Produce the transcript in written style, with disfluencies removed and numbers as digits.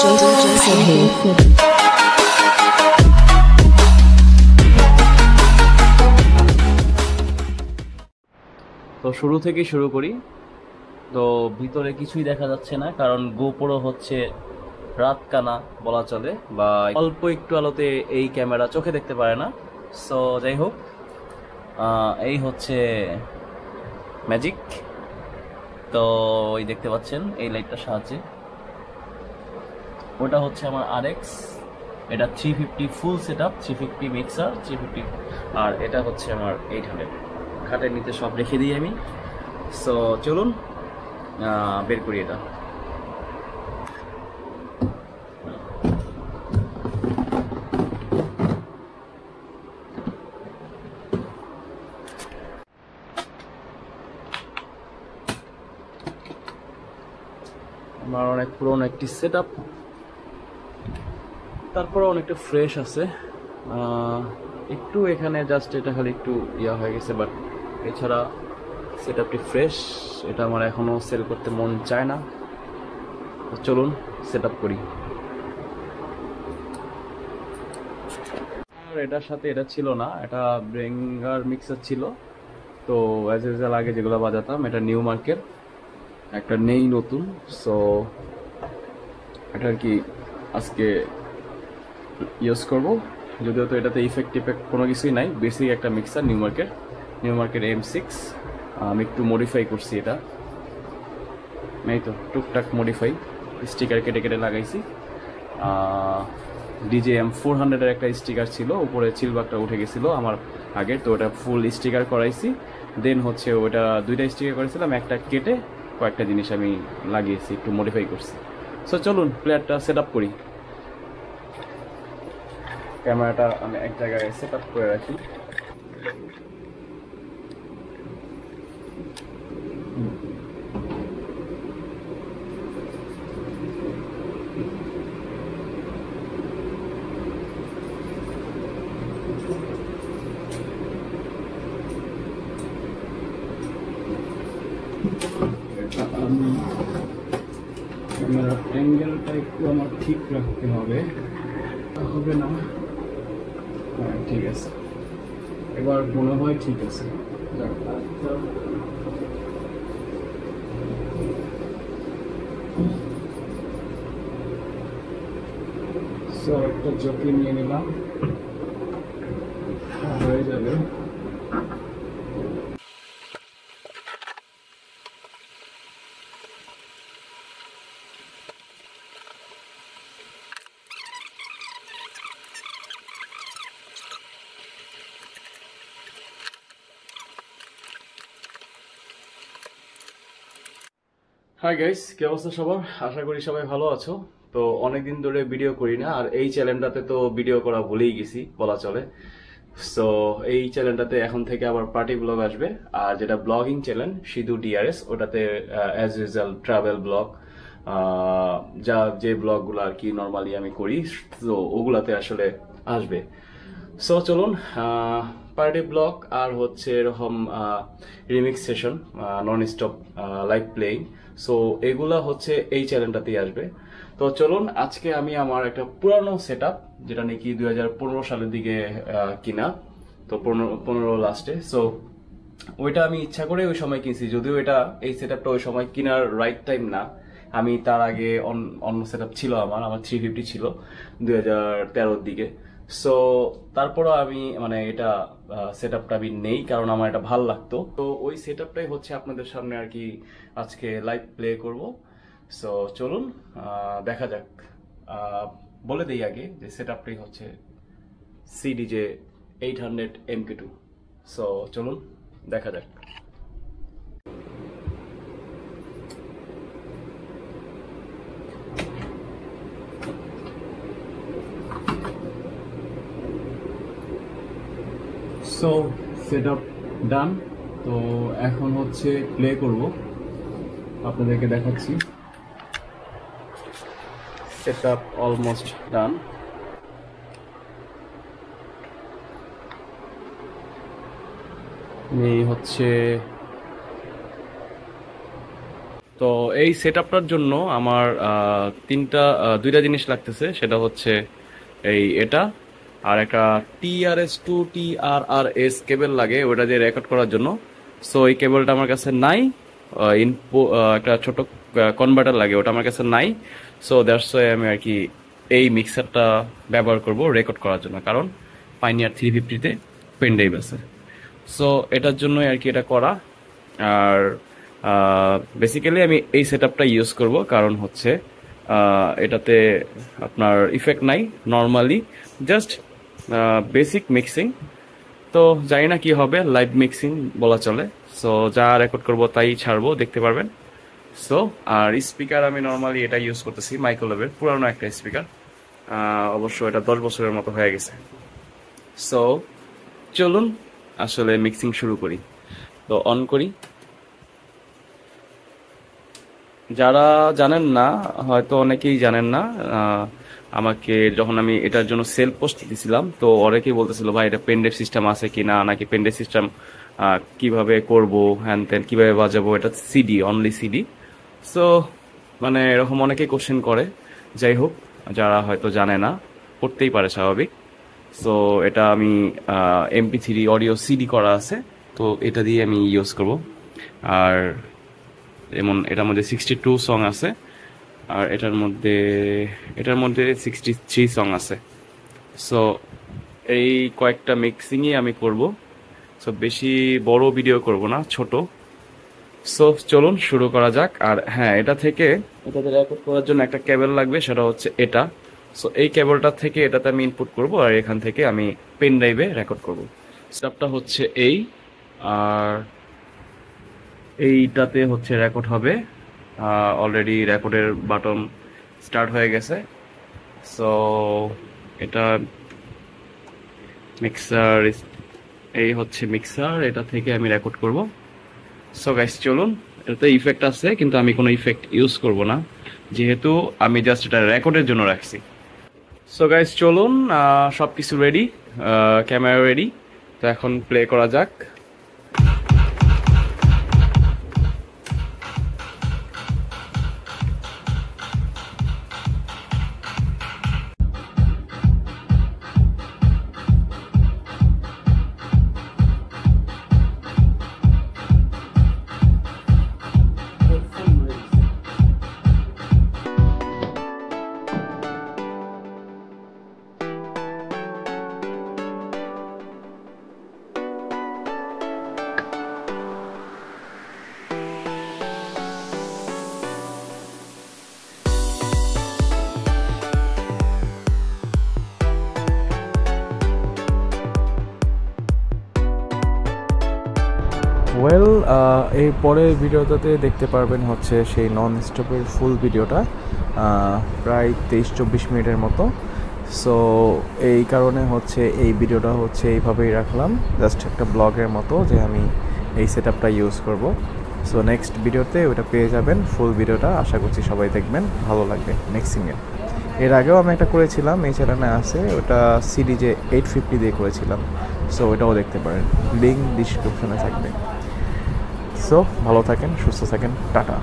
Sidhu. তো শুরু থেকেই শুরু করি। তো ভিতরে কিছুই দেখা যাচ্ছে না, কারণ গোপ্রো হচ্ছে রাত কানা বলা চলে, বা অল্প একটু আলোতে এই ক্যামেরা চোখে দেখতে পারে না। সো যাই হোক, এই হচ্ছে ম্যাজিক। তো ওই দেখতে পাচ্ছেন এই লাইটটার সাহায্যে, ওটা হচ্ছে আমার RX, এটা 350 ফুল সেট আপ, 350 মিক্সার, 350, আর এটা হচ্ছে আমার 800। খাটের নিচে সব রেখে দিই আমি। সো চলুন বের করি এটা। আমার অনেক পুরনো একটি সেট আপ, তারপরে অনেকটা ফ্রেশ আছে। একটু এখানে জাস্ট এটা খালি একটু ইয়া হয়ে গেছে, বাট এছাড়া সেট আপটি ফ্রেশ। এটা আমার এখনো সেল করতে মন চায় না। চলুন সেট আপ করি। আর এটার সাথে এটা ছিল না, এটা ব্রেঙ্গার মিক্সার ছিল। তো অ্যাজ ইউজুয়াল আগে যেগুলো বাজাতাম, এটা নিউ মার্কেট, একটা নেই নতুন। সো এটা আর কি আজকে ইউজ করব। যদিও তো এটাতে ইফেক্ট কোনো কিছুই নাই, বেসিক একটা মিক্সার নিউ মার্কেট M6। আমি একটু মডিফাই করছি এটা, এই তো টুকটাক মডিফাই, স্টিকার কেটে কেটে লাগাইছি। DJM 400-এর একটা স্টিকার ছিল, উপরে সিলভারটা উঠে গেছিলো আমার আগের, তো ওটা ফুল স্টিকার করাইছি। দেন হচ্ছে ওটা দুইটা স্টিকার করেছিলাম, একটা কেটে কয়েকটা জিনিস আমি লাগিয়েছি, একটু মডিফাই করছি। সো চলুন প্লেয়ারটা সেট আপ করি। ক্যামেরাটা আমি এক জায়গায় সেট আপ করে রাখি। ক্যামেরার অ্যাঙ্গেলটা একটু আমার ঠিক রাখতে হবে, হবে না? হ্যাঁ ঠিক আছে, এবার মনে হয় ঠিক আছে। একটা জকি নিয়ে নিলাম, হয়ে যাবে। হাই গাইস, কি অবস্থা সবার? আশা করি সবাই ভালো আছো। তো অনেকদিন ধরে ভিডিও করি না, আর এই চ্যানেলটাতে তো ভিডিও করা ভুলেই গেছি বলা চলে। সো এই চ্যানেলটাতে এখন থেকে আবার পার্টি ব্লগ আসবে, আর যেটা ব্লগিং চ্যানেল সিধু DRS, ওটাতে অ্যাজ ইউজুয়াল ট্রাভেল ব্লগ, যা যে ব্লগগুলো আর কি নর্মালি আমি করি, তো ওগুলাতে আসলে আসবে। সো চলুন, পার ডে ব্লগ আর হচ্ছে এরকম remix session, non stop live playing, so এগুলা হচ্ছে এই চ্যানেলটাতেই আসবে। তো চলুন, আজকে আমি আমার একটা পুরানো সেট আপ, যেটা নাকি 2015 সালের দিকে কিনা, তো 15 লাস্টে। সো ওইটা আমি ইচ্ছা করে ওই সময় কিনছি, যদিও এটা এই সেট আপটা ওই সময় কেনার রাইট টাইম না। আমি তার আগে অন্য সেট আপ ছিল, আমার 350 ছিল 2013-র দিকে। সো তারপরও আমি মানে এটা সেট আপটা আমি নেই, কারণ আমার এটা ভাল লাগতো। তো ওই সেট আপটাই হচ্ছে আপনাদের সামনে আর কি আজকে লাইভ প্লে করব। সো চলুন দেখা যাক। বলে দিই আগে যে সেট আপটাই হচ্ছে CDJ 800 MK2। সো চলুন দেখা যাক। সো সেট আপ ডান। তো এখন হচ্ছে প্লে করব, আপনাদেরকে দেখাচ্ছি। Set up almost done. এই হচ্ছে তো এই সেটআপটার জন্য আমার দুইটা জিনিস লাগতেছে, সেটা হচ্ছে এটা আর একটা TRS-2 TRRS কেবল লাগে ওটা দিয়ে রেকর্ড করার জন্য। সো এই কেবলটা আমার কাছে নাই। একটা ছোট কনভার্টার লাগে, ওটা আমার কাছে নাই। সো দ্যাটস ওয়াই আমি আর কি এই মিক্সারটা ব্যবহার করব রেকর্ড করার জন্য, কারণ পাইনিয়ার 350-তে পেন ড্রাইভ আছে। সো এটার জন্যই আর কি এটা করা। আর বেসিক্যালি আমি এই সেটআপটা ইউজ করব, কারণ হচ্ছে এটাতে আপনার ইফেক্ট নাই, নর্মালি জাস্ট বেসিক মিক্সিং। তো জানি না কি হবে, লাইভ মিক্সিং বলা চলে। সো যা রেকর্ড করব তাই ছাড়বো, দেখতে পারবেন। সো আর স্পিকার আমি নর্মালি এটা ইউজ করতেছি, মাইক্রোওয়েভের পুরানো একটা স্পিকার, অবশ্য এটা 10 বছরের মতো হয়ে গেছে। সো চলুন আসলে মিক্সিং শুরু করি। তো অন করি। যারা জানেন না, হয়তো অনেকেই জানেন না, আমাকে যখন আমি এটার জন্য সেল পোস্ট দিছিলাম, তো অনেকেই বলতেছিল ভাই এটা পেনড্রাইভ সিস্টেম আছে কিনা, নাকি পেনড্রাইভ সিস্টেম কিভাবে করব, হ্যান ত্যান কিভাবে বাজাবো, এটা সিডি, অনলি সিডি। সো মানে এরকম অনেকেই কোশ্চেন করে। যাই হোক, যারা হয়তো জানে না, করতেই পারে, স্বাভাবিক। সো এটা আমি MP3 অডিও সিডি করা আছে, তো এটা দিয়ে আমি ইউজ করব। আর যেমন এটার মধ্যে 62 সং আছে, আর এটার মধ্যে 63 সং আছে। সো এই কয়েকটা মিক্সিংই আমি করব। সো বেশি বড় ভিডিও করব না, ছোট। সো চলুন শুরু করা যাক। আর হ্যাঁ, এটাতে রেকর্ড করার জন্য একটা কেবল লাগবে, সেটা হচ্ছে এটা। সো এই কেবলটা থেকে এটাতে আমি ইনপুট করব, আর এখান থেকে আমি পেন ড্রাইভে রেকর্ড করব। স্টেপটা হচ্ছে এই, আর এইটাতে হচ্ছে রেকর্ড হবে। অলরেডি রেকর্ডের বাটন স্টার্ট হয়ে গেছে। সো এটা মিক্সার, এই হচ্ছে মিক্সার, এটা থেকে আমি রেকর্ড করব। সো গাইস চলুন, এটাতে ইফেক্ট আছে কিন্তু আমি কোনো ইফেক্ট ইউজ করব না, যেহেতু আমি জাস্ট এটা রেকর্ডের জন্য রাখছি। সো গাইস চলুন, সব কিছু রেডি, ক্যামেরা রেডি। তো এখন প্লে করা যাক। ওয়েল, এই পরের ভিডিওটাতে দেখতে পারবেন হচ্ছে সেই নন স্টপের ফুল ভিডিওটা, প্রায় 23-24 মিনিটের মতো। সো এই কারণে হচ্ছে এই ভিডিওটা হচ্ছে এইভাবেই রাখলাম, জাস্ট একটা ব্লগের মতো, যে আমি এই সেটআপটা ইউজ করব। সো নেক্সট ভিডিওতে ওটা পেয়ে যাবেন, ফুল ভিডিওটা। আশা করছি সবাই দেখবেন, ভালো লাগবে মিক্সিংয়ে। এর আগেও আমি একটা করেছিলাম, এই চ্যানেলে আছে, ওটা সিডি যে 850 দিয়ে করেছিলাম। সো ওটাও দেখতে পারেন, লিঙ্ক ডিসক্রিপশনে থাকবে। সো ভালো থাকেন, সুস্থ থাকেন, টাটা।